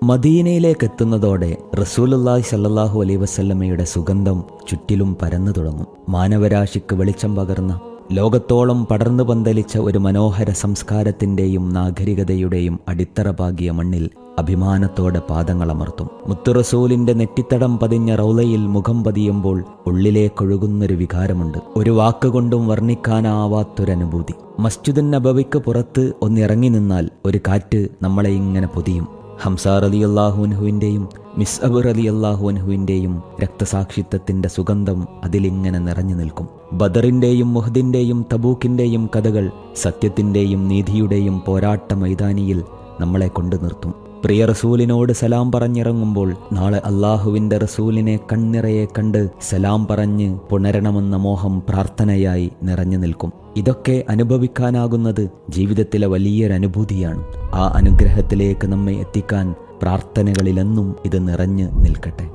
മദീനയിലേക്ക് എത്തുന്നതോടെ റസൂലുള്ളാഹി സ്വല്ലല്ലാഹു അലൈഹി വസല്ലമയുടെ സുഗന്ധം ചുറ്റിലും പരന്നു തുടങ്ങും. മാനവരാശിക്ക് വെളിച്ചം പകർന്ന, ലോകത്തോളം പടർന്നു പന്തലിച്ച ഒരു മനോഹര സംസ്കാരത്തിൻ്റെയും നാഗരികതയുടെയും അടിത്തറ പാകിയ മണ്ണിൽ അഭിമാനത്തോടെ പാദങ്ങളമർത്തും. മുത്തുറസൂലിന്റെ നെറ്റിത്തടം പതിഞ്ഞ റൗളയിൽ മുഖം പതിയുമ്പോൾ ഉള്ളിലേക്കൊഴുകുന്നൊരു വികാരമുണ്ട്. ഒരു വാക്കുകൊണ്ടും വർണ്ണിക്കാനാവാത്തൊരനുഭൂതി. മസ്ജിദുൻ നബവിക്ക് പുറത്ത് ഒന്നിറങ്ങി നിന്നാൽ ഒരു കാറ്റ് നമ്മളെ ഇങ്ങനെ പൊതിയും. ഹംസ റളിയല്ലാഹു അൻഹുവിൻ്റെയും മിസ്അബ് റളിയല്ലാഹു അൻഹുവിൻ്റെയും രക്തസാക്ഷിത്വത്തിന്റെ സുഗന്ധം അതിലിങ്ങനെ നിറഞ്ഞു നിൽക്കും. ബദറിന്റെയും മുഹദിന്റെയും തബൂക്കിന്റെയും കഥകൾ സത്യത്തിന്റെയും നീതിയുടെയും പോരാട്ട മൈതാനിയിൽ നമ്മളെ കൊണ്ടു നിർത്തും. പ്രിയ റസൂലിനോട് സലാം പറഞ്ഞിറങ്ങുമ്പോൾ നാളെ അള്ളാഹുവിന്റെ റസൂലിനെ കണ്ണിറയെ കണ്ട് സലാം പറഞ്ഞ് പുണരണമെന്ന മോഹം പ്രാർത്ഥനയായി നിറഞ്ഞു നിൽക്കും. ഇതൊക്കെ അനുഭവിക്കാനാകുന്നത് ജീവിതത്തിലെ വലിയൊരനുഭൂതിയാണ്. ആ അനുഗ്രഹത്തിലേക്ക് നമ്മെ എത്തിക്കാൻ പ്രാർത്ഥനകളിലെന്നും ഇത് നിറഞ്ഞു നിൽക്കട്ടെ.